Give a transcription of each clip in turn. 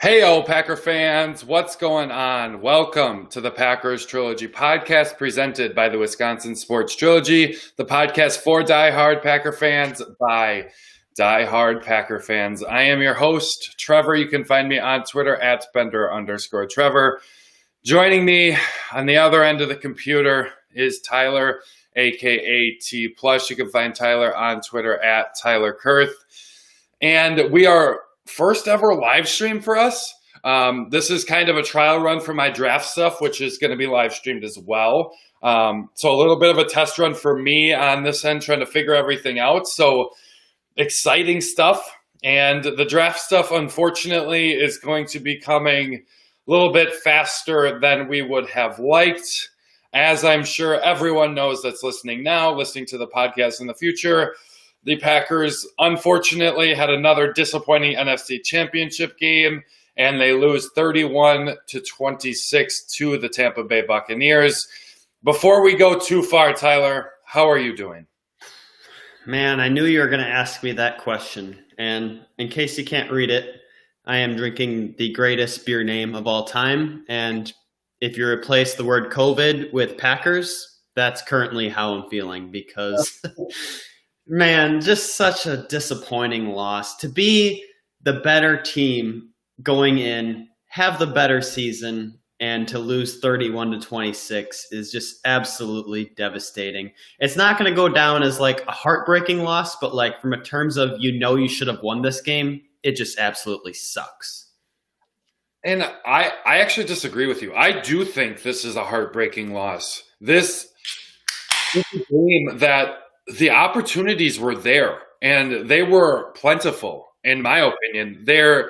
Hey, Packer fans, what's going on? Welcome to the Packers Trilogy podcast presented by the Wisconsin Sports Trilogy, the podcast for diehard Packer fans by diehard Packer fans. I am your host, Trevor. You can find me on Twitter at Bender_Trevor. Joining me on the other end of the computer is Tyler, aka T+. You can find Tyler on Twitter at Tyler Kurth. And we are first ever live stream for us. This is kind of a trial run for my draft stuff, which is going to be live streamed as well. So a little bit of a test run for me on this end, trying to figure everything out. So exciting stuff. And the draft stuff, unfortunately, is going to be coming a little bit faster than we would have liked. As I'm sure everyone knows that's listening now, listening to the podcast in the future, the Packers, unfortunately, had another disappointing NFC Championship game, and they lose 31-26 to the Tampa Bay Buccaneers. Before we go too far, Tyler, how are you doing? Man, I knew you were going to ask me that question. And in case you can't read it, I am drinking the greatest beer name of all time. And if you replace the word COVID with Packers, that's currently how I'm feeling because... Man, just such a disappointing loss. To be the better team going in, have the better season, and to lose 31-26 is just absolutely devastating. It's not going to go down as like a heartbreaking loss, but like from a terms of you should have won this game, it just absolutely sucks. And I actually disagree with you. I do think this is a heartbreaking loss. This is a game that the opportunities were there, and they were plentiful, in my opinion. There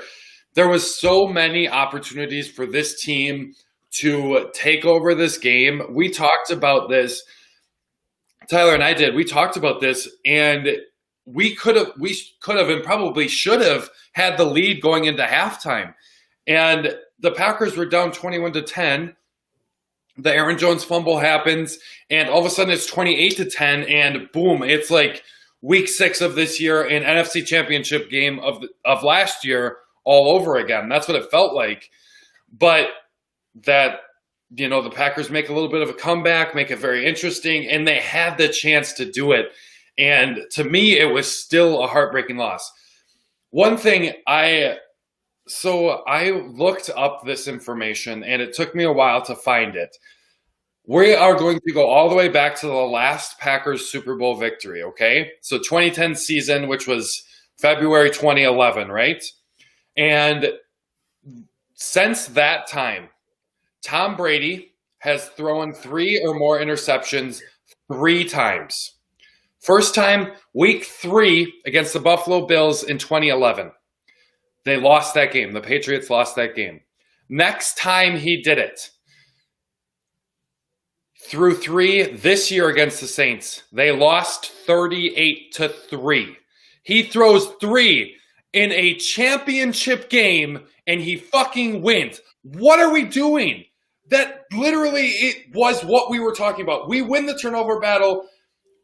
was so many opportunities for this team to take over this game. We talked about this, Tyler and I did. We talked about this, and we could have and probably should have had the lead going into halftime. And the Packers were down 21-10. The Aaron Jones fumble happens, and all of a sudden it's 28-10, and boom, it's like week 6 of this year and NFC Championship game of last year all over again. That's what it felt like. But that, the Packers make a little bit of a comeback, make it very interesting, and they had the chance to do it. And to me, it was still a heartbreaking loss. One thing I looked up this information, and it took me a while to find it. We are going to go all the way back to the last Packers Super Bowl victory, okay? So 2010 season, which was February 2011, right? And since that time, Tom Brady has thrown 3 or more interceptions 3 times. First time, week 3 against the Buffalo Bills in 2011. They lost that game. The Patriots lost that game. Next time he did it, through 3 this year against the Saints, they lost 38-3. He throws 3 in a championship game, and he fucking wins. What are we doing? That literally, it was what we were talking about. We win the turnover battle.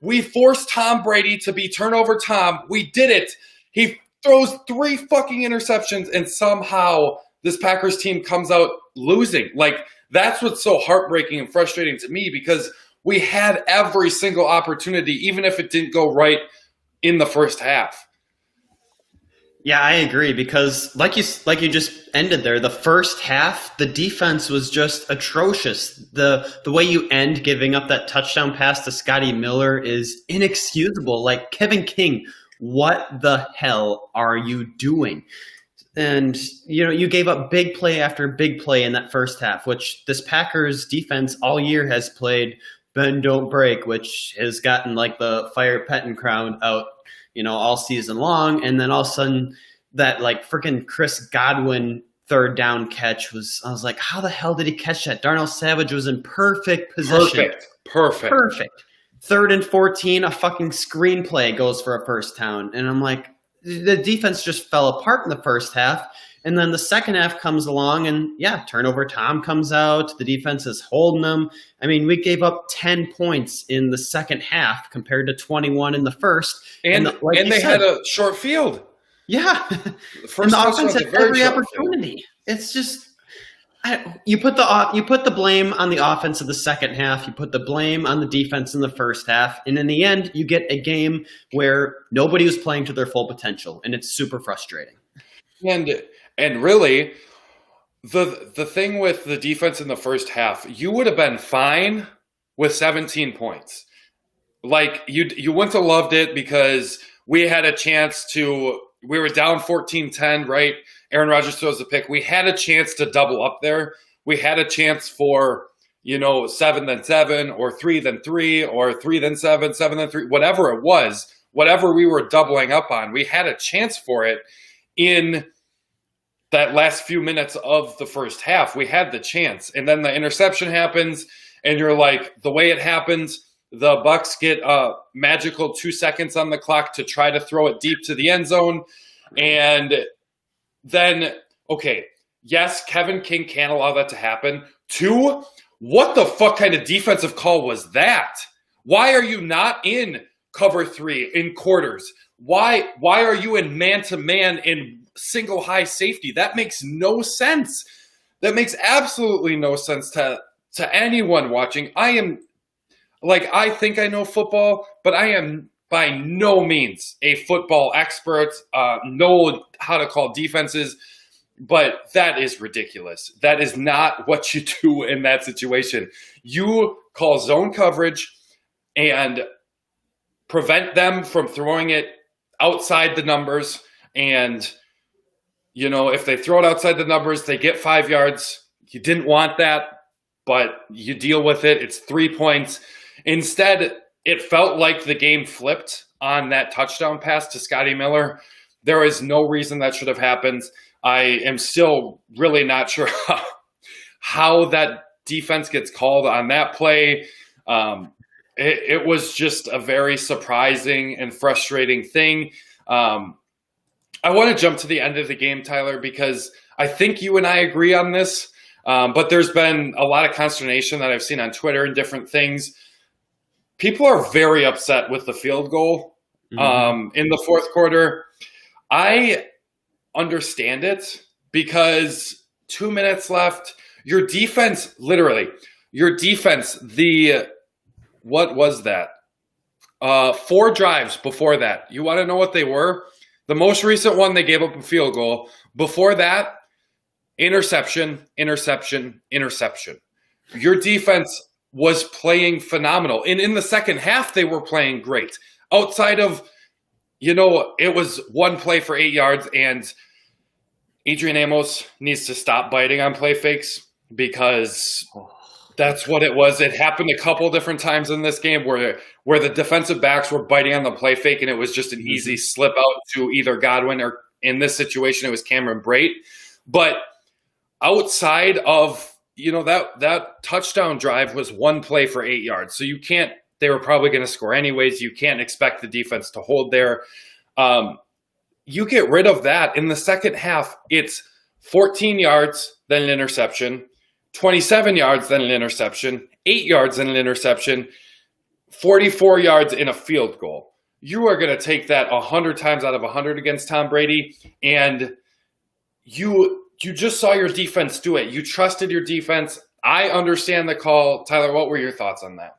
We forced Tom Brady to be turnover Tom. We did it. He throws 3 fucking interceptions, and somehow this Packers team comes out losing. Like, that's what's so heartbreaking and frustrating to me, because we had every single opportunity, even if it didn't go right in the first half. Yeah, I agree, because like you just ended there, the first half, the defense was just atrocious. The way you end giving up that touchdown pass to Scotty Miller is inexcusable. Like, Kevin King, what the hell are you doing? And, you gave up big play after big play in that first half, which this Packers defense all year has played bend, don't break, which has gotten like the Fire Pettin crown out, all season long. And then all of a sudden that like freaking Chris Godwin third down catch I was like, how the hell did he catch that? Darnell Savage was in perfect position. Perfect. 3rd and 14, a fucking screenplay goes for a first down. And I'm like, the defense just fell apart in the first half. And then the second half comes along and, turnover Tom comes out. The defense is holding them. I mean, we gave up 10 points in the second half compared to 21 in the first. And they had a short field. Yeah. The first and the offense had every opportunity. It's just you put the blame on the offense of the second half. You put the blame on the defense in the first half, and in the end, you get a game where nobody was playing to their full potential, and it's super frustrating. And really, the thing with the defense in the first half, you would have been fine with 17 points. Like you wouldn't have loved it because we had a chance to. We were down 14-10, right? Aaron Rodgers throws the pick. We had a chance to double up there. We had a chance for, 7 then 7, or 3 then 3, or 3 then 7, 7 then 3, whatever it was, whatever we were doubling up on. We had a chance for it in that last few minutes of the first half. We had the chance. And then the interception happens, and you're like, the way it happens, the Bucs get a magical 2 seconds on the clock to try to throw it deep to the end zone. And then, okay, yes, Kevin King can't allow that to happen. 2, what the fuck kind of defensive call was that? Why are you not in cover 3 in quarters? Why are you in man-to-man in single high safety? That makes no sense. That makes absolutely no sense to anyone watching. I think I know football, but I am by no means a football expert, know how to call defenses, but that is ridiculous. That is not what you do in that situation. You call zone coverage and prevent them from throwing it outside the numbers. And, if they throw it outside the numbers, they get 5 yards. You didn't want that, but you deal with it. It's 3 points. Instead, it felt like the game flipped on that touchdown pass to Scotty Miller. There is no reason that should have happened. I am still really not sure how that defense gets called on that play. It was just a very surprising and frustrating thing. I want to jump to the end of the game, Tyler, because I think you and I agree on this, but there's been a lot of consternation that I've seen on Twitter and different things. People are very upset with the field goal in the fourth quarter. I understand it because 2 minutes left. Your defense, what was that? 4 drives before that. You want to know what they were? The most recent one, they gave up a field goal. Before that, interception, interception, interception. Your defense was playing phenomenal. And in the second half, they were playing great. Outside of, it was one play for 8 yards, and Adrian Amos needs to stop biting on play fakes because that's what it was. It happened a couple different times in this game where the defensive backs were biting on the play fake, and it was just an easy slip out to either Godwin or, in this situation, it was Cameron Brate. But outside of that touchdown drive was one play for 8 yards. So they were probably going to score anyways. You can't expect the defense to hold there. You get rid of that. In the second half, it's 14 yards, then an interception, 27 yards, then an interception, 8 yards, then an interception, 44 yards in a field goal. You are going to take that 100 times out of 100 against Tom Brady, and you just saw your defense do it. You trusted your defense. I understand the call. Tyler, what were your thoughts on that?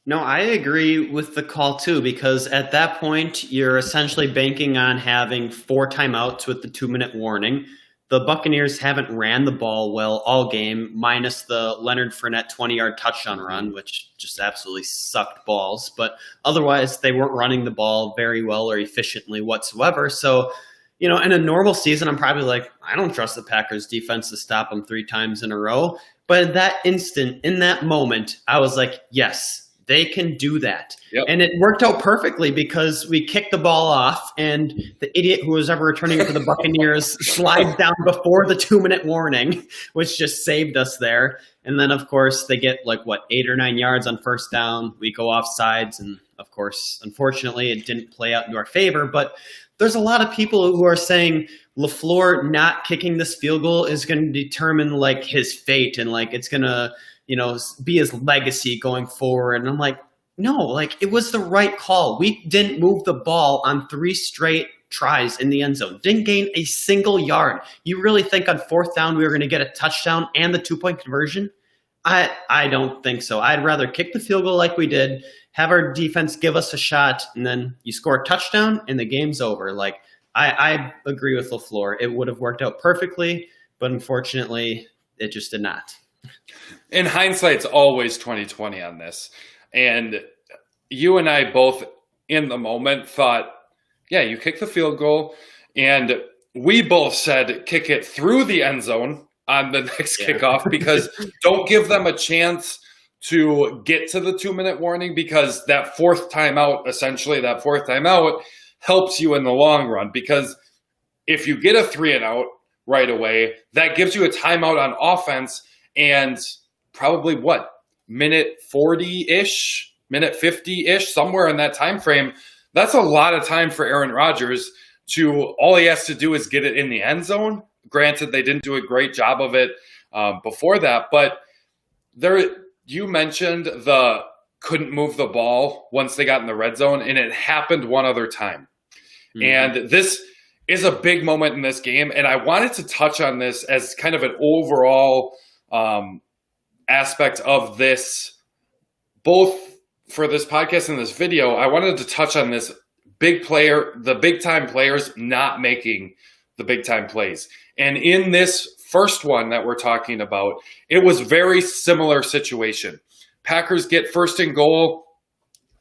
No, I agree with the call too, because at that point, you're essentially banking on having 4 timeouts with the 2-minute warning. The Buccaneers haven't ran the ball well all game, minus the Leonard Fournette 20-yard touchdown run, which just absolutely sucked balls. But otherwise, they weren't running the ball very well or efficiently whatsoever. So, in a normal season, I'm probably like, I don't trust the Packers defense to stop them 3 times in a row. But in that instant, in that moment, I was like, yes, they can do that. Yep. And it worked out perfectly because we kicked the ball off and the idiot who was ever returning for the Buccaneers slides down before the 2-minute warning, which just saved us there. And then, of course, they get 8 or 9 yards on first down. We go off sides. And, of course, unfortunately, it didn't play out in our favor. But there's a lot of people who are saying LaFleur not kicking this field goal is going to determine his fate and it's going to be his legacy going forward. And I'm like, No, like it was the right call. We didn't move the ball on 3 straight tries in the end zone. Didn't gain a single yard. You really think on 4th down we were going to get a touchdown and the 2-point conversion? I don't think so. I'd rather kick the field goal like we did, have our defense give us a shot, and then you score a touchdown and the game's over. Like I agree with LaFleur. It would have worked out perfectly, but unfortunately, it just did not. In hindsight, it's always 2020 on this. And you and I both in the moment thought, yeah, you kick the field goal. And we both said kick it through the end zone on the next kickoff, because don't give them a chance to get to the 2-minute warning, because that fourth timeout helps you in the long run. Because if you get a 3-and-out right away, that gives you a timeout on offense, and probably minute 40-ish, minute 50-ish, somewhere in that time frame. That's a lot of time for Aaron Rodgers all he has to do is get it in the end zone. Granted, they didn't do a great job of it before that, but you mentioned the couldn't move the ball once they got in the red zone, and it happened one other time. Mm-hmm. And this is a big moment in this game, and I wanted to touch on this as kind of an overall aspect of this, both for this podcast and this video. I wanted to touch on this the big time players not making the big time plays. And in this first one that we're talking about, it was very similar situation. Packers get 1st and goal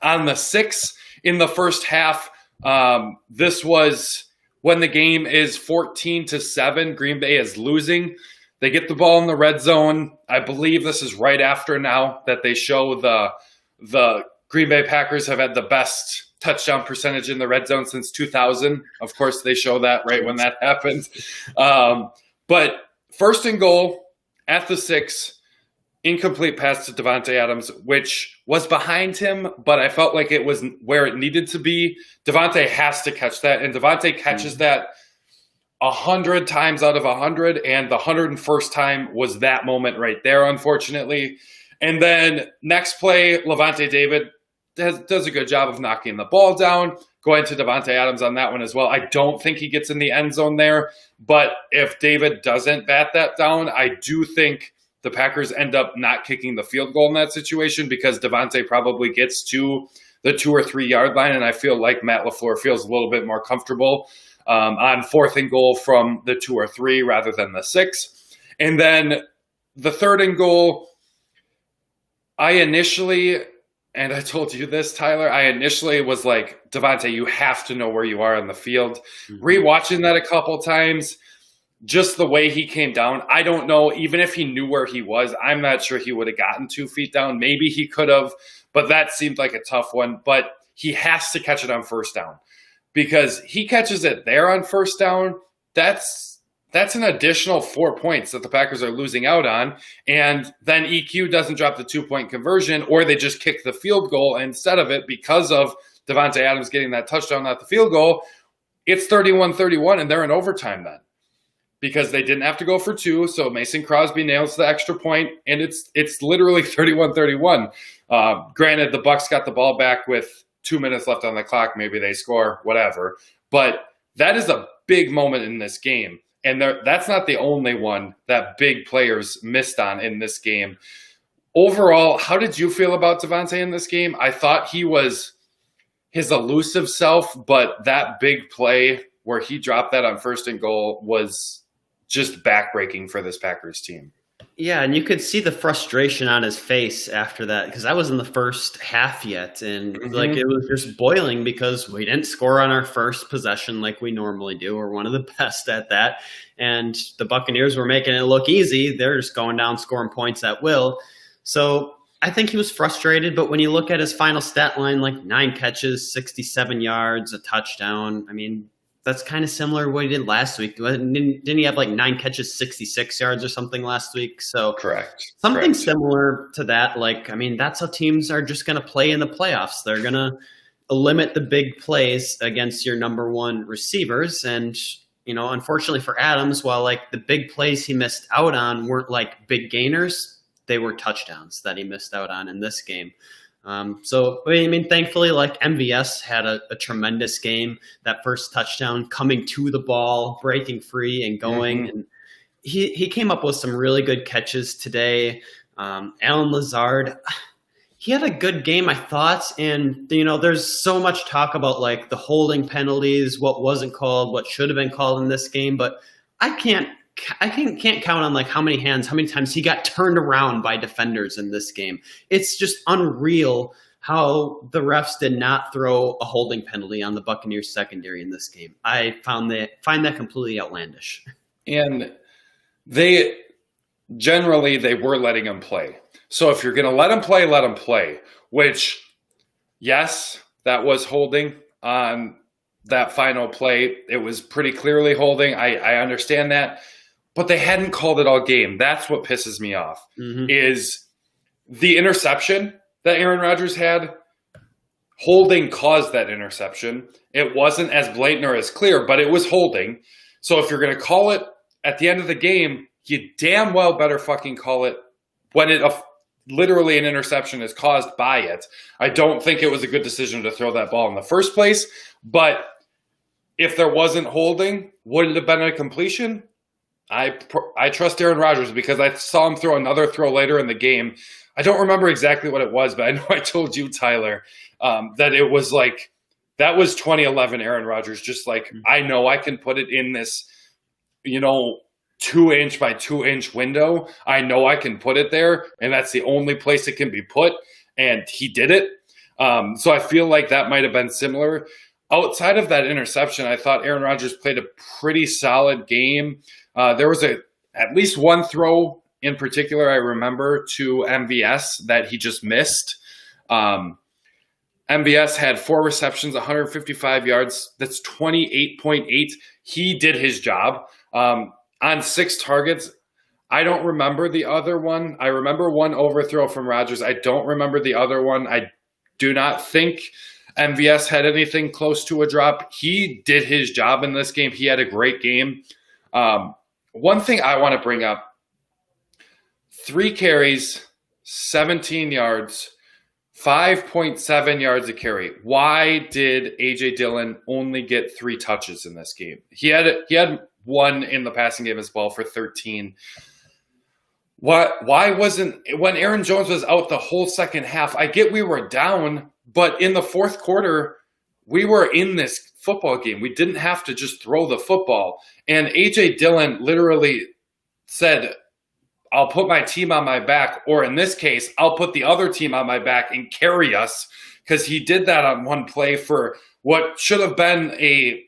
on the 6 in the first half. This was when the game is 14-7. Green Bay is losing. They get the ball in the red zone. I believe this is right after now that they show the Green Bay Packers have had the best touchdown percentage in the red zone since 2000. Of course, they show that right when that happened. But 1st and goal at the 6, incomplete pass to Davante Adams, which was behind him, but I felt like it was where it needed to be. Davante has to catch that, and Davante catches that 100 times out of 100, and the 101st time was that moment right there, unfortunately. And then next play, Levante David does a good job of knocking the ball down, going to Davante Adams on that one as well. I don't think he gets in the end zone there, but if David doesn't bat that down, I do think the Packers end up not kicking the field goal in that situation, because Davante probably gets to the 2 or 3 yard line, and I feel like Matt LaFleur feels a little bit more comfortable on 4th and goal from the 2 or 3 rather than the 6. And then the 3rd and goal, and I told you this, Tyler, I initially was like, Davante, you have to know where you are on the field. Mm-hmm. Rewatching that a couple times, just the way he came down, I don't know, even if he knew where he was, I'm not sure he would have gotten 2 feet down. Maybe he could have, but that seemed like a tough one. But he has to catch it on 1st down, because he catches it there on 1st down. That's an additional 4 points that the Packers are losing out on. And then EQ doesn't drop the 2-point conversion, or they just kick the field goal instead of it because of Davante Adams getting that touchdown, not the field goal. It's 31-31, and they're in overtime then, because they didn't have to go for 2. So Mason Crosby nails the extra point, and it's literally 31-31. Granted, the Bucs got the ball back with 2 minutes left on the clock. Maybe they score, whatever. But that is a big moment in this game. And that's not the only one that big players missed on in this game. Overall, how did you feel about Davante in this game? I thought he was his elusive self, but that big play where he dropped that on 1st and goal was just backbreaking for this Packers team. Yeah, and you could see the frustration on his face after that, because I was in the first half yet, and like it was just boiling because we didn't score on our first possession like we normally do. We're one of the best at that, and the Buccaneers were making it look easy. They're just going down scoring points at will. So I think he was frustrated, but when you look at his final stat line, like 9 catches, 67 yards, a touchdown, I mean, that's kind of similar to what he did last week. Didn't he have like 9 catches, 66 yards or something last week? So correct. Something similar to that. Like, I mean, that's how teams are just going to play in the playoffs. They're going to limit the big plays against your number 1 receivers. And, you know, unfortunately for Adams, while like the big plays he missed out on weren't like big gainers, they were touchdowns that he missed out on in this game. Thankfully, like MVS had a tremendous game. That first touchdown, coming to the ball, breaking free, and going. And he came up with some really good catches today. Alan Lazard, he had a good game, I thought. And there's so much talk about like the holding penalties, what wasn't called, what should have been called in this game, but I can't count on like how many times he got turned around by defenders in this game. It's just unreal how the refs did not throw a holding penalty on the Buccaneers secondary in this game. I find that completely outlandish. And they were letting him play. So if you're going to let him play, which, yes, that was holding on that final play. It was pretty clearly holding. I understand that. But they hadn't called it all game. That's what pisses me off, is the interception that Aaron Rodgers had. Holding caused that interception. It wasn't as blatant or as clear, but it was holding. So if you're going to call it at the end of the game, you damn well better fucking call it when literally an interception is caused by it. I don't think it was a good decision to throw that ball in the first place, but if there wasn't holding, would it have been a completion? I trust Aaron Rodgers because I saw him throw another throw later in the game. I don't remember exactly what it was, but I know I told you, Tyler, that it was like, that was 2011 Aaron Rodgers. Just like, I know I can put it in this, 2-inch by 2-inch window. I know I can put it there, and that's the only place it can be put. And he did it. So I feel like that might have been similar. Outside of that interception, I thought Aaron Rodgers played a pretty solid game. There was at least one throw in particular I remember to MVS that he just missed. MVS had 4 receptions, 155 yards. That's 28.8. He did his job. On 6 targets, I don't remember the other one. I remember one overthrow from Rodgers. I don't remember the other one. I do not think MVS had anything close to a drop. He did his job in this game. He had a great game. One thing I want to bring up, 3 carries, 17 yards, 5.7 yards a carry. Why did A.J. Dillon only get 3 touches in this game? He had 1 in the passing game as well for 13. Why wasn't, when Aaron Jones was out the whole second half, I get we were down, but in the fourth quarter, we were in this football game. We didn't have to just throw the football. And A.J. Dillon literally said, I'll put my team on my back, or in this case, I'll put the other team on my back and carry us, because he did that on one play for what should have been a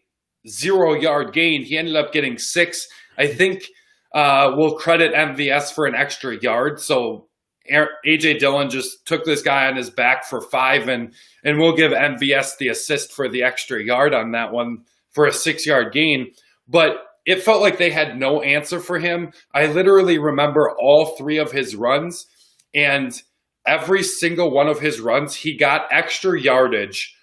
0-yard gain. He ended up getting 6. I think we'll credit MVS for an extra yard. So A.J. Dillon just took this guy on his back for 5, and we'll give MVS the assist for the extra yard on that one for a 6-yard gain. But it felt like they had no answer for him. I literally remember all 3 of his runs, and every single one of his runs, he got extra yardage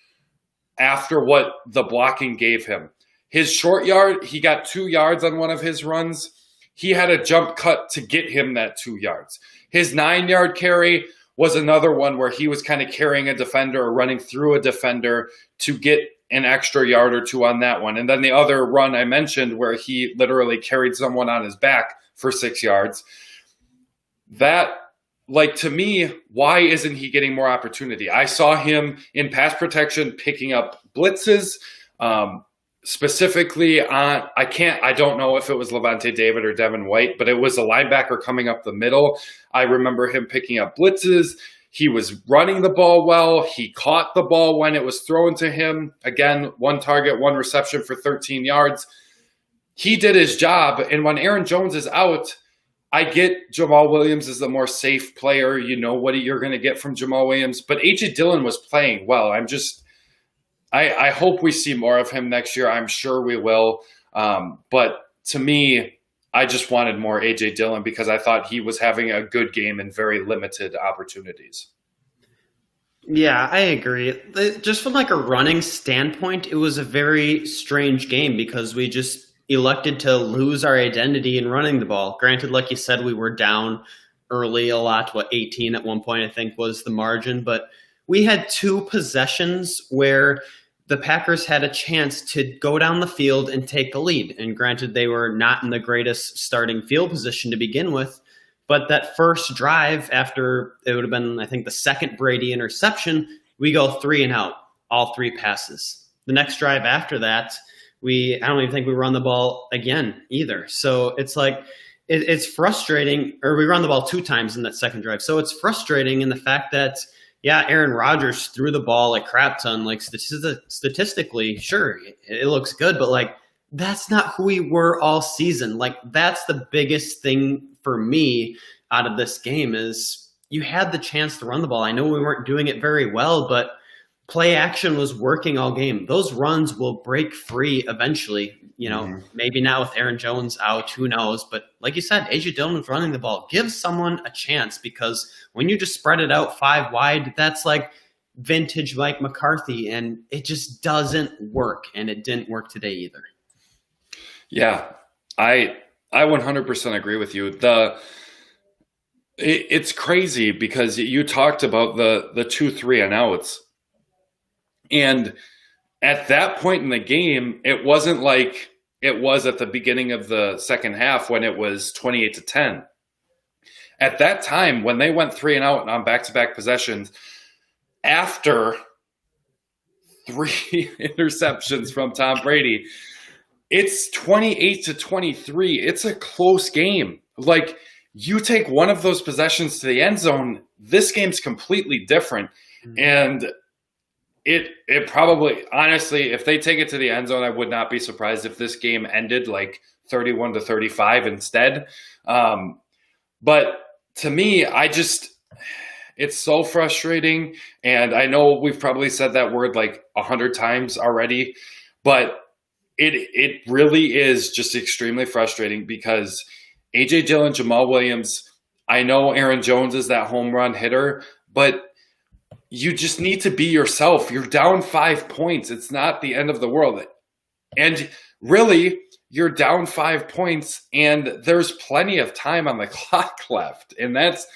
after what the blocking gave him. His short yard, he got 2 yards on one of his runs. He had a jump cut to get him that 2 yards. His 9-yard carry was another one where he was kind of carrying a defender or running through a defender to get an extra yard or 2 on that one. And then the other run I mentioned where he literally carried someone on his back for 6 yards. That, like, to me, why isn't he getting more opportunity? I saw him in pass protection picking up blitzes, specifically on, I don't know if it was Levante David or Devin White, but it was a linebacker coming up the middle. I remember him picking up blitzes. He was running the ball well. He caught the ball when it was thrown to him. Again, 1 target, 1 reception for 13 yards. He did his job. And when Aaron Jones is out, I get Jamal Williams is the more safe player. You know what you're going to get from Jamal Williams. But A.J. Dillon was playing well. I hope we see more of him next year. I'm sure we will. But to me, I just wanted more A.J. Dillon because I thought he was having a good game in very limited opportunities. Yeah, I agree. Just from like a running standpoint, it was a very strange game because we just elected to lose our identity in running the ball. Granted, like you said, we were down early a lot, 18 at one point I think was the margin, but we had 2 possessions where the Packers had a chance to go down the field and take the lead. And granted, they were not in the greatest starting field position to begin with. But that first drive after it would have been, I think, the second Brady interception, we go 3 and out, all 3 passes. The next drive after that, I don't even think we run the ball again either. So it's like, it's frustrating, or we run the ball 2 times in that second drive. So it's frustrating in the fact that, yeah, Aaron Rodgers threw the ball a crap ton. Like statistically, sure, it looks good, but like that's not who we were all season. Like that's the biggest thing for me out of this game is you had the chance to run the ball. I know we weren't doing it very well, but play action was working all game. Those runs will break free eventually. Maybe not with Aaron Jones out, who knows? But like you said, A.J. Dillon was running the ball. Give someone a chance, because when you just spread it out 5 wide, that's like vintage Mike McCarthy, and it just doesn't work, and it didn't work today either. Yeah, I 100% agree with you. It's crazy because you talked about the 2 3 and outs, and at that point in the game, it wasn't like it was at the beginning of the second half when it was 28-10. At that time, when they went 3 and out on back-to-back possessions, after 3 interceptions from Tom Brady, it's 28-23. It's a close game. Like, you take one of those possessions to the end zone, this game's completely different. Mm-hmm. And it probably, honestly, if they take it to the end zone, I would not be surprised if this game ended like 31-35 instead. But to me, it's so frustrating. And I know we've probably said that word like 100 times already, but it really is just extremely frustrating because A.J. Dillon, Jamal Williams, I know Aaron Jones is that home run hitter, but you just need to be yourself. You're down 5 points. It's not the end of the world. And really, you're down 5 points, and there's plenty of time on the clock left. And that's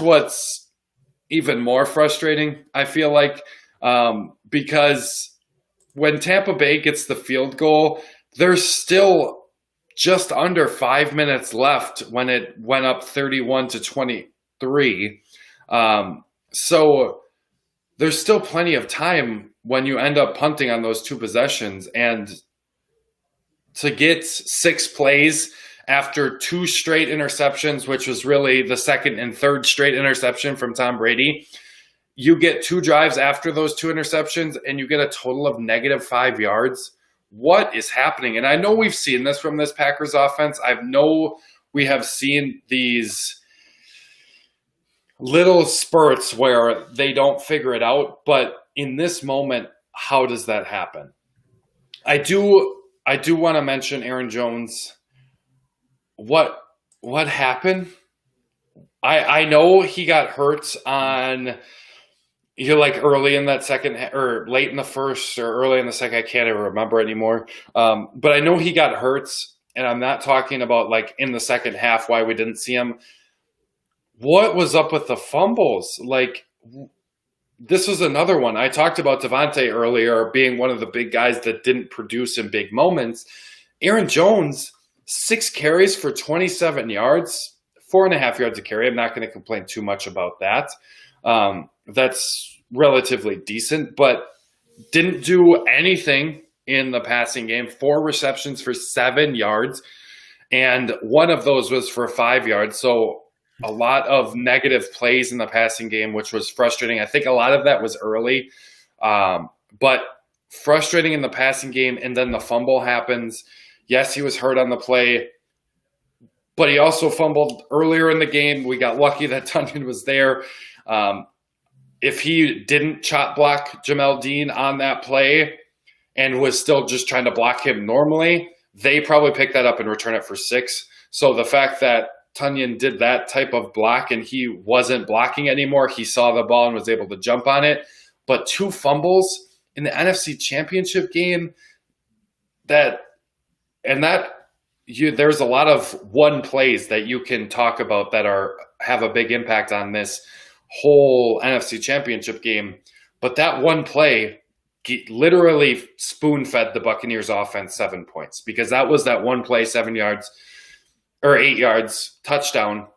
what's even more frustrating, I feel like, because when Tampa Bay gets the field goal, there's still just under 5 minutes left when it went up 31-23. So there's still plenty of time when you end up punting on those 2 possessions, and to get 6 plays after 2 straight interceptions, which was really the second and third straight interception from Tom Brady, you get 2 drives after those 2 interceptions and you get a total of -5 yards. What is happening? And I know we've seen this from this Packers offense. I know we have seen these little spurts where they don't figure it out, but in this moment, how does that happen? I do want to mention Aaron Jones. What happened? I know he got hurt on like early in that second, or late in the first, or early in the second. I can't even remember anymore. But I know he got hurt, and I'm not talking about like in the second half why we didn't see him. What was up with the fumbles? Like, this was another one. I talked about Devontae earlier being one of the big guys that didn't produce in big moments. Aaron Jones, 6 carries for 27 yards, 4.5 yards a carry. I'm not going to complain too much about that. That's relatively decent, but didn't do anything in the passing game. 4 receptions for 7 yards, and one of those was for 5 yards. So a lot of negative plays in the passing game, which was frustrating. I think a lot of that was early, but frustrating in the passing game. And then the fumble happens. Yes, he was hurt on the play, but he also fumbled earlier in the game. We got lucky that Tunyon was there. If he didn't chop block Jamel Dean on that play and was still just trying to block him normally, they probably picked that up and return it for 6. So the fact that Tunyon did that type of block and he wasn't blocking anymore, he saw the ball and was able to jump on it. But 2 fumbles in the NFC Championship game, there's a lot of one plays that you can talk about that have a big impact on this whole NFC Championship game. But that one play literally spoon-fed the Buccaneers offense 7 points, because that was that one play, 7 yards or 8 yards, touchdown.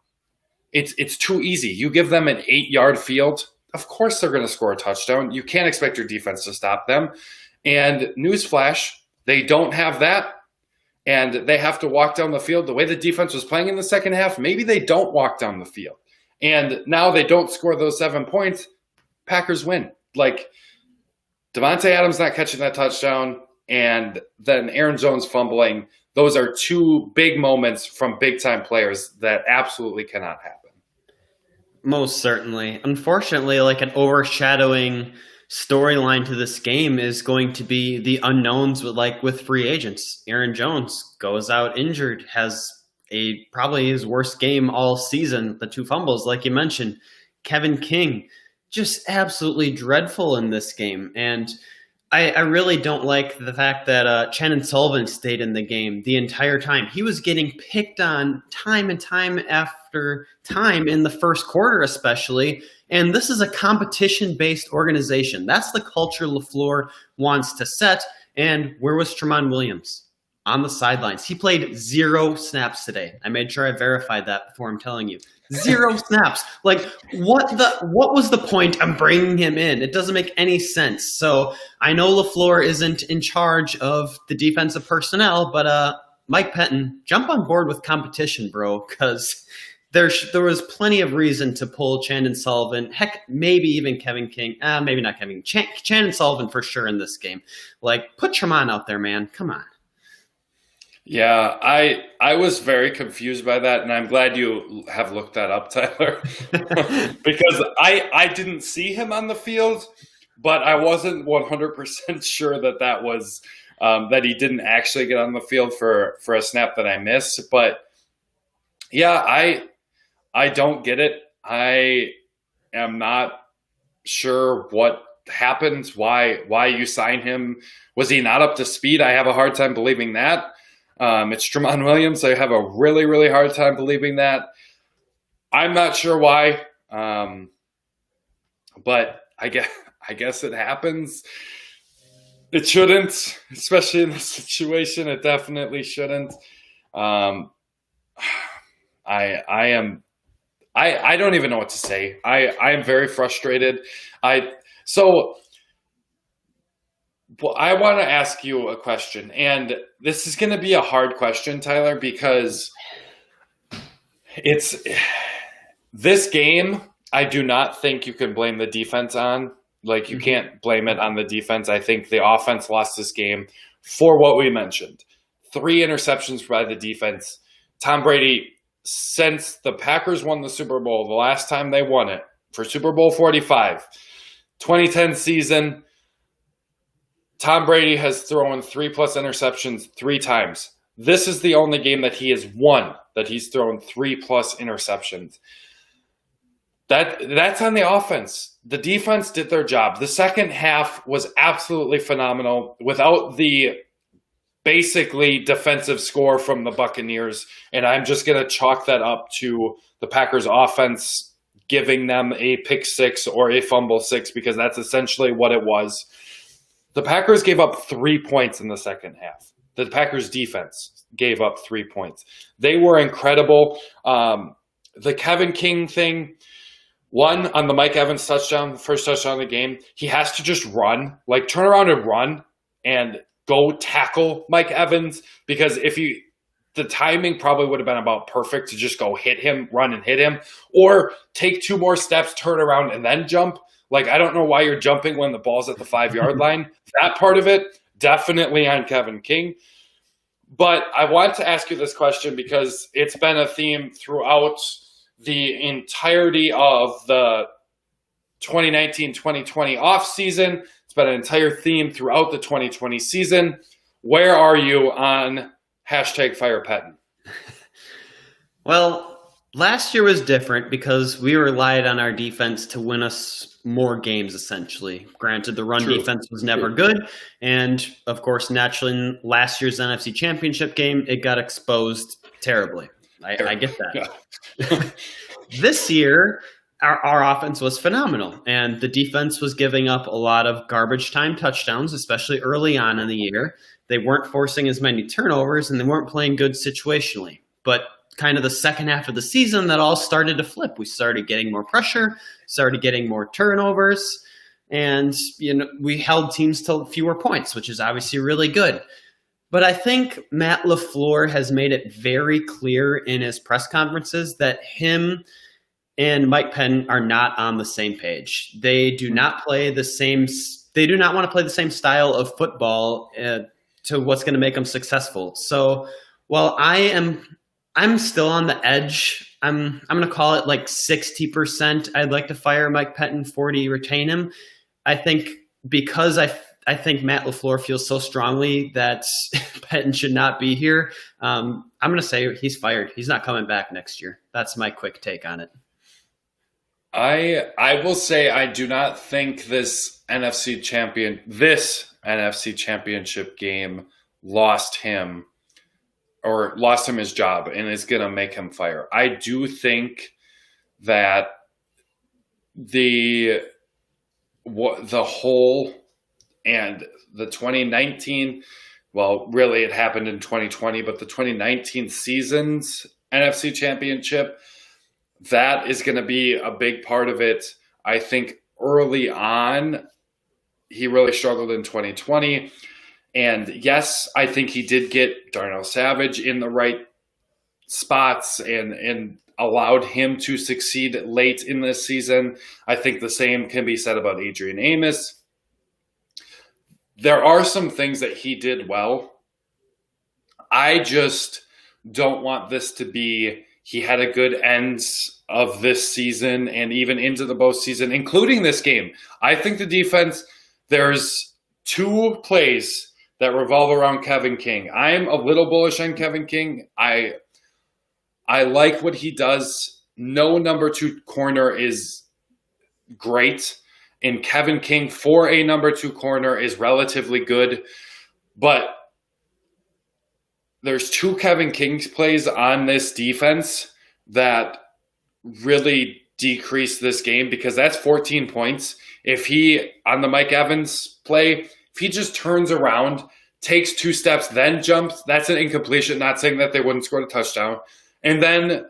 It's too easy. You give them an 8-yard field, of course they're going to score a touchdown. You can't expect your defense to stop them. And newsflash, they don't have that. And they have to walk down the field. The way the defense was playing in the second half, maybe they don't walk down the field. And now they don't score those 7 points. Packers win. Like, Devontae Adams not catching that touchdown, and then Aaron Jones fumbling. Those are two big moments from big-time players that absolutely cannot happen. Most certainly. Unfortunately, like, an overshadowing storyline to this game is going to be the unknowns with free agents. Aaron Jones goes out injured, has probably his worst game all season, the 2 fumbles, like you mentioned. Kevin King, just absolutely dreadful in this game. And I really don't like the fact that Shannon Sullivan stayed in the game the entire time. He was getting picked on time and time after time in the first quarter especially. And this is a competition-based organization. That's the culture LaFleur wants to set. And where was Tramon Williams? On the sidelines. He played 0 snaps today. I made sure I verified that before I'm telling you. 0 snaps. Like, what was the point of bringing him in? It doesn't make any sense. So I know LaFleur isn't in charge of the defensive personnel, but Mike Pettin, jump on board with competition, bro, because there was plenty of reason to pull Shannon Sullivan. Heck, maybe even Kevin King. Maybe not Kevin King. Shannon Sullivan for sure in this game. Like, put Tramon out there, man. Come on. Yeah, I was very confused by that, and I'm glad you have looked that up, Tyler, because I didn't see him on the field, but I wasn't 100% sure that was that he didn't actually get on the field for a snap that I missed. But yeah, I don't get it. I am not sure what happened, why you signed him. Was he not up to speed? I have a hard time believing that. It's Tramon Williams. I have a really, really hard time believing that. I'm not sure why, but I guess it happens. It shouldn't, especially in this situation. It definitely shouldn't. I don't even know what to say. I am very frustrated. Well, I want to ask you a question, and this is going to be a hard question, Tyler, because it's this game. I do not think you can blame the defense on. Like, you can't blame it on the defense. I think the offense lost this game for what we mentioned. 3 interceptions by the defense. Tom Brady, since the Packers won the Super Bowl, the last time they won it, for Super Bowl 45, 2010 season, Tom Brady has thrown 3+ interceptions 3 times. This is the only game that he has won that he's thrown 3+ interceptions. That's on the offense. The defense did their job. The second half was absolutely phenomenal without the basically defensive score from the Buccaneers. And I'm just going to chalk that up to the Packers offense giving them a pick 6 or a fumble 6, because that's essentially what it was. The Packers gave up 3 points in the second half. The Packers defense gave up 3 points. They were incredible. The Kevin King thing, one on the Mike Evans touchdown, the first touchdown of the game, he has to just run, like turn around and run and go tackle Mike Evans, because the timing probably would have been about perfect to just go hit him, run and hit him, or take 2 more steps, turn around and then jump. Like, I don't know why you're jumping when the ball's at the 5-yard line. That part of it, definitely on Kevin King. But I want to ask you this question because it's been a theme throughout the entirety of the 2019-2020 offseason. It's been an entire theme throughout the 2020 season. Where are you on #FirePettin? Well, last year was different because we relied on our defense to win us more games, essentially. Granted, the run defense was never good. And, of course, naturally, in last year's NFC Championship game, it got exposed terribly. I get that. Yeah. This year, our offense was phenomenal, and the defense was giving up a lot of garbage time touchdowns, especially early on in the year. They weren't forcing as many turnovers, and they weren't playing good situationally. But kind of the second half of the season, that all started to flip. We started getting more pressure, started getting more turnovers, and we held teams to fewer points, which is obviously really good. But I think Matt LaFleur has made it very clear in his press conferences that him and Mike Penn are not on the same page. They do not play the same. They do not want to play the same style of football to what's going to make them successful. So while I'm still on the edge. I'm going to call it like 60%. I'd like to fire Mike Penn, 40 retain him. I think because I think Matt LaFleur feels so strongly that Penn should not be here. I'm going to say he's fired. He's not coming back next year. That's my quick take on it. I will say I do not think this NFC Championship game lost him his job and is going to make him fire. I do think that the whole and the 2019, well, really it happened in 2020, but the 2019 season's NFC Championship, that is going to be a big part of it. I think early on, he really struggled in 2020. And yes, I think he did get Darnell Savage in the right spots and allowed him to succeed late in this season. I think the same can be said about Adrian Amos. There are some things that he did well. I just don't want this to be he had a good end of this season and even into the postseason, including this game. I think the defense, there's two plays that revolve around Kevin King. I'm a little bullish on Kevin King. I like what he does. No number two corner is great. And Kevin King for a number two corner is relatively good. But there's two Kevin King plays on this defense that really decrease this game because that's 14 points. If he, on the Mike Evans play, if he just turns around, takes 2 steps, then jumps, that's an incompletion, not saying that they wouldn't score a touchdown. And then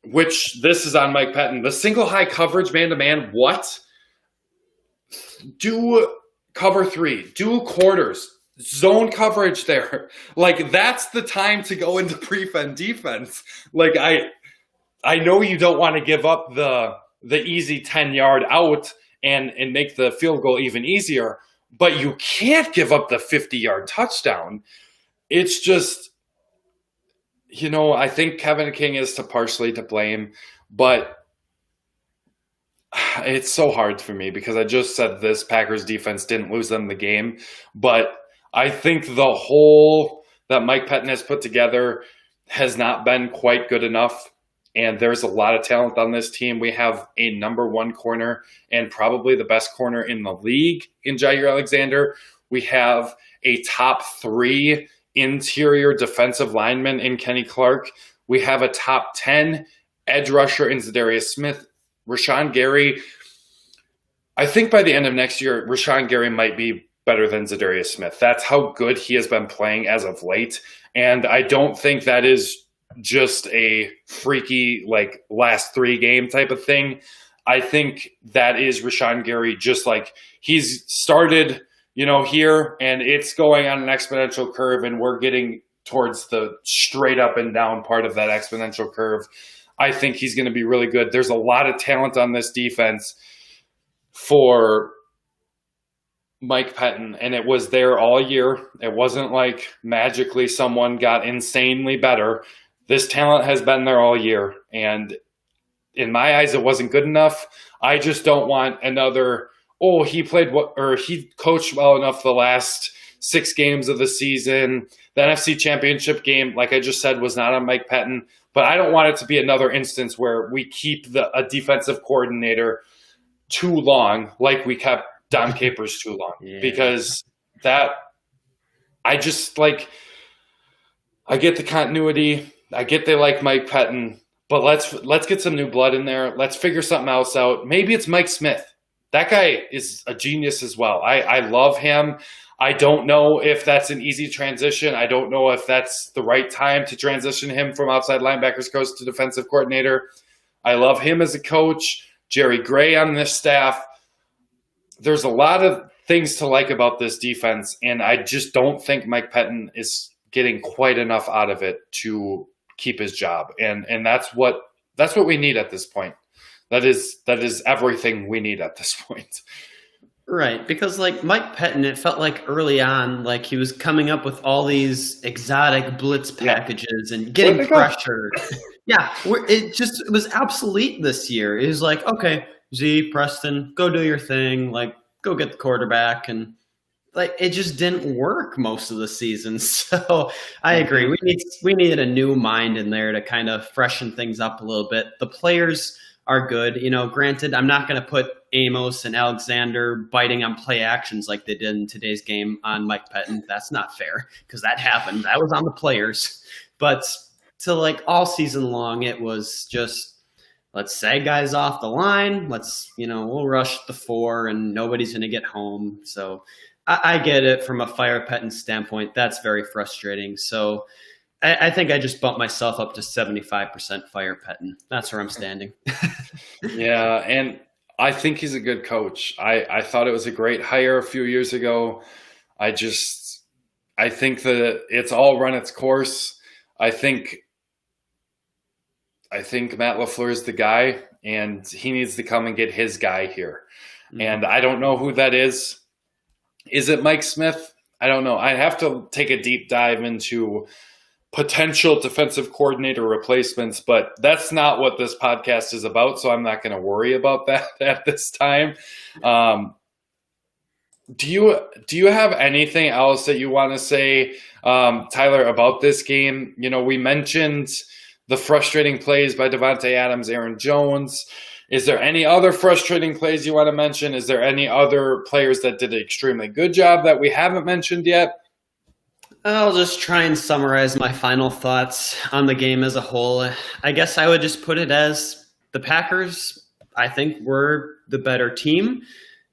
which this is on Mike Pettin, the single high coverage man-to-man, what? Do cover 3, do quarters, zone coverage there. Like, that's the time to go into prevent defense. Like, I know you don't want to give up the easy 10-yard out and make the field goal even easier, but you can't give up the 50-yard touchdown. It's just, I think Kevin King is partially to blame, but it's so hard for me because I just said this Packers defense didn't lose them the game, but I think the whole that Mike Pettin has put together has not been quite good enough. And there's a lot of talent on this team. We have a number 1 corner and probably the best corner in the league in Jair Alexander. We have a top 3 interior defensive lineman in Kenny Clark. We have a top 10 edge rusher in Zadarius Smith. Rashawn Gary, I think by the end of next year, Rashawn Gary might be better than Zadarius Smith. That's how good he has been playing as of late. And I don't think that is just a freaky, like, last 3 game type of thing. I think that is Rashawn Gary, just like he's started, here, and it's going on an exponential curve, and we're getting towards the straight up and down part of that exponential curve. I think he's going to be really good. There's a lot of talent on this defense for Mike Pettin, and it was there all year. It wasn't like magically someone got insanely better. This talent has been there all year, and in my eyes, it wasn't good enough. I just don't want another, he coached well enough the last 6 games of the season. The NFC Championship game, like I just said, was not on Mike Pettin, but I don't want it to be another instance where we keep a defensive coordinator too long, like we kept Dom Capers too long, because I get the continuity. I get they like Mike Pettin, but let's get some new blood in there. Let's figure something else out. Maybe it's Mike Smith. That guy is a genius as well. I love him. I don't know if that's an easy transition. I don't know if that's the right time to transition him from outside linebackers coach to defensive coordinator. I love him as a coach. Jerry Gray on this staff. There's a lot of things to like about this defense, and I just don't think Mike Pettin is getting quite enough out of it to keep his job. And that's what we need at this point. That is everything we need at this point. Right, because like Mike Pettin, it felt like early on, like he was coming up with all these exotic blitz packages and getting pressure. It was obsolete this year. It was like, okay, Z, Preston, go do your thing, like go get the quarterback, and like it just didn't work most of the season. So I agree. We needed a new mind in there to kind of freshen things up a little bit. The players are good. Granted, I'm not going to put Amos and Alexander biting on play actions like they did in today's game on Mike Pettin. That's not fair because that happened. That was on the players. But to like all season long, it was just, let's sag guys off the line. We'll rush the 4 and nobody's going to get home. So I get it from a Fire Pettin standpoint. That's very frustrating. So I think I just bumped myself up to 75% Fire Pettin. That's where I'm standing. Yeah, and I think he's a good coach. I thought it was a great hire a few years ago. I think that it's all run its course. I think Matt LaFleur is the guy, and he needs to come and get his guy here. Mm-hmm. And I don't know who that is. Is it Mike Smith? I don't know. I'd have to take a deep dive into potential defensive coordinator replacements, but that's not what this podcast is about, so I'm not going to worry about that at this time. Do you have anything else that you want to say, Tyler, about this game? We mentioned the frustrating plays by Devontae Adams, Aaron Jones. Is there any other frustrating plays you want to mention? Is there any other players that did an extremely good job that we haven't mentioned yet? I'll just try and summarize my final thoughts on the game as a whole. I guess I would just put it as the Packers, I think, were the better team.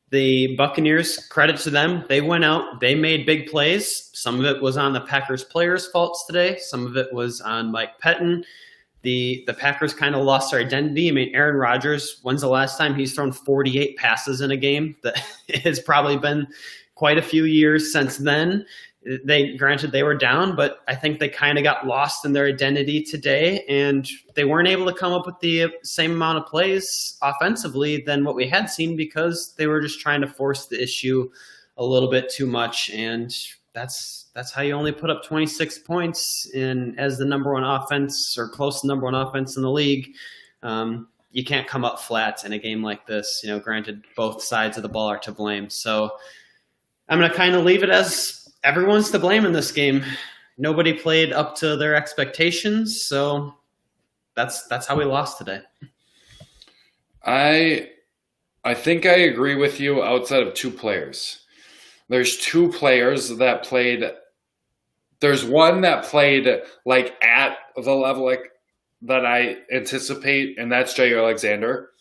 The Buccaneers, credit to them, they went out, they made big plays. Some of it was on the Packers players' faults today. Some of it was on Mike Pettin. The Packers kind of lost their identity. I mean, Aaron Rodgers, when's the last time he's thrown 48 passes in a game? That has probably been quite a few years since then. Granted they were down, but I think they kind of got lost in their identity today, and they weren't able to come up with the same amount of plays offensively than what we had seen because they were just trying to force the issue a little bit too much, and that's how you only put up 26 points as the number one offense or close to number one offense in the league. You can't come up flat in a game like this. Granted, both sides of the ball are to blame. So I'm going to kind of leave it as everyone's to blame in this game. Nobody played up to their expectations, so that's how we lost today. I think I agree with you outside of two players. There's two players that played. There's one that played like at the level that I anticipate, and that's Jair Alexander,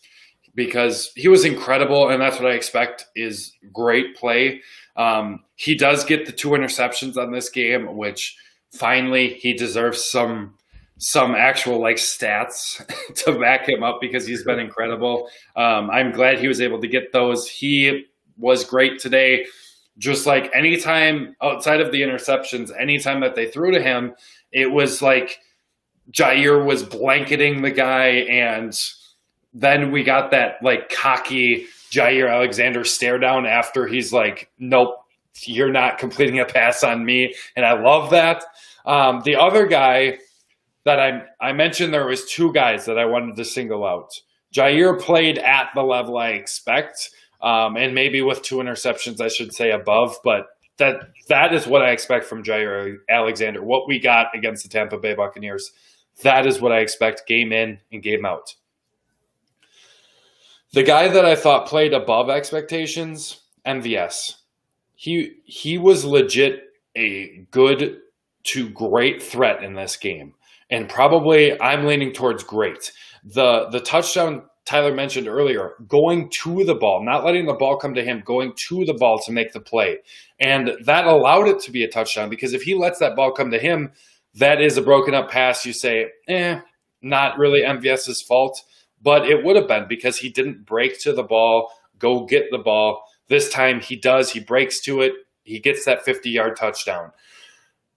because he was incredible, and that's what I expect is great play. He does get the 2 interceptions on this game, which finally he deserves some actual like stats to back him up because he's been incredible. I'm glad he was able to get those. He was great today. Just like anytime outside of the interceptions, anytime that they threw to him, it was like Jair was blanketing the guy, and then we got that like cocky Jair Alexander stare down after he's like, nope, you're not completing a pass on me. And I love that. The other guy that I mentioned, there was 2 guys that I wanted to single out. Jair played at the level I expect, and maybe with 2 interceptions, I should say above, but that is what I expect from Jair Alexander. What we got against the Tampa Bay Buccaneers, that is what I expect game in and game out. The guy that I thought played above expectations, MVS. He was legit a good to great threat in this game. and probably I'm leaning towards great. The touchdown Tyler mentioned earlier, going to the ball, not letting the ball come to him, going to the ball to make the play. And that allowed it to be a touchdown, because if he lets that ball come to him, that is a broken up pass. You say, not really MVS's fault, but it would have been, because he didn't break to the ball, go get the ball. This time he does. He breaks to it. He gets that 50-yard touchdown.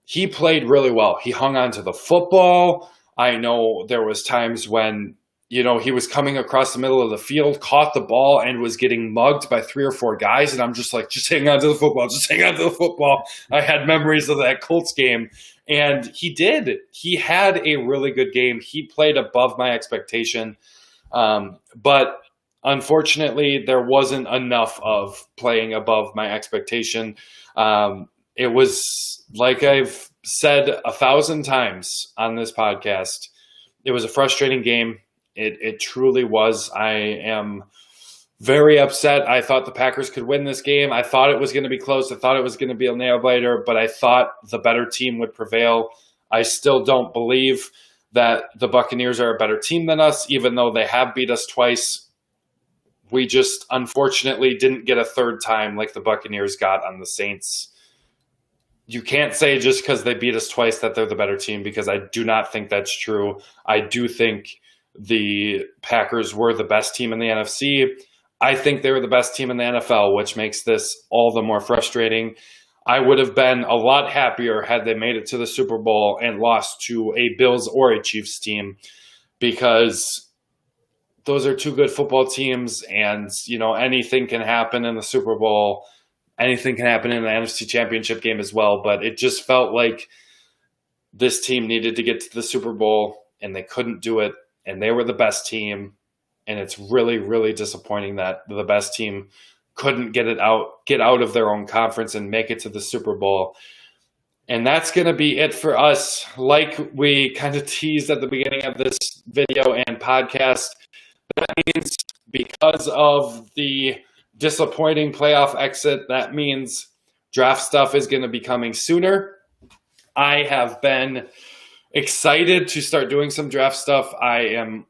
He played really well. He hung on to the football. I know there was times when, he was coming across the middle of the field, caught the ball, and was getting mugged by 3 or 4 guys. And I'm just like, just hang on to the football. Just hang on to the football. I had memories of that Colts game. And he did. He had a really good game. He played above my expectation. But unfortunately, there wasn't enough of playing above my expectation. It was, like I've said 1,000 times on this podcast, it was a frustrating game. It truly was. I am very upset. I thought the Packers could win this game. I thought it was going to be close. I thought it was going to be a nail-biter, but I thought the better team would prevail. I still don't believe that the Buccaneers are a better team than us, even though they have beat us twice. We just unfortunately didn't get a third time like the Buccaneers got on the Saints. You can't say just because they beat us twice that they're the better team, because I do not think that's true. I do think the Packers were the best team in the NFC. I think they were the best team in the NFL, which makes this all the more frustrating. I would have been a lot happier had they made it to the Super Bowl and lost to a Bills or a Chiefs team, because those are 2 good football teams, and anything can happen in the Super Bowl. Anything can happen in the NFC Championship game as well, but it just felt like this team needed to get to the Super Bowl, and they couldn't do it, and they were the best team, and it's really, really disappointing that the best team couldn't get out of their own conference and make it to the Super Bowl. And that's going to be it for us. Like we kind of teased at the beginning of this video and podcast, that means because of the disappointing playoff exit, that means draft stuff is going to be coming sooner. I have been excited to start doing some draft stuff. I am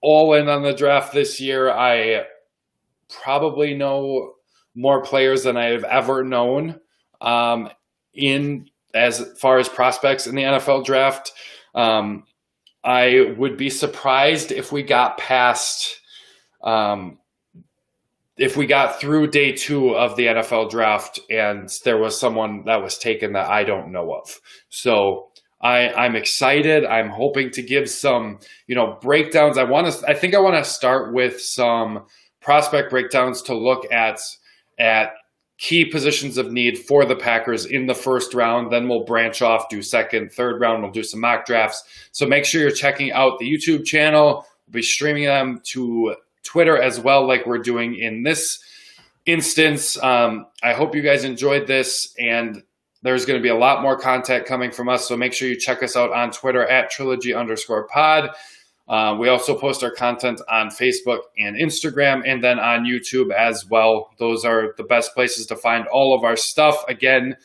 all in on the draft this year. I probably know more players than I have ever known in as far as prospects in the NFL draft. I would be surprised if we got past if we got through day 2 of the NFL draft and there was someone that was taken that I don't know of. So I'm excited. I'm hoping to give some, breakdowns. I think I want to start with some prospect breakdowns to look at key positions of need for the Packers in the first round. Then we'll branch off, do second, third round. We'll do some mock drafts. So make sure you're checking out the YouTube channel. We'll be streaming them to Twitter as well, like we're doing in this instance. I hope you guys enjoyed this, and there's going to be a lot more content coming from us, so make sure you check us out on Twitter at trilogy_pod. We also post our content on Facebook and Instagram, and then on YouTube as well. Those are the best places to find all of our stuff. Again,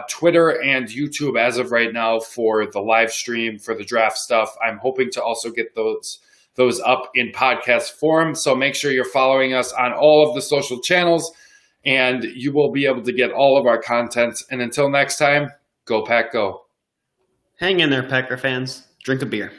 Twitter and YouTube as of right now for the live stream for the draft stuff. I'm hoping to also get those up in podcast form. So make sure you're following us on all of the social channels, and you will be able to get all of our content. And until next time, go Pack Go. Hang in there, Packer fans. Drink a beer.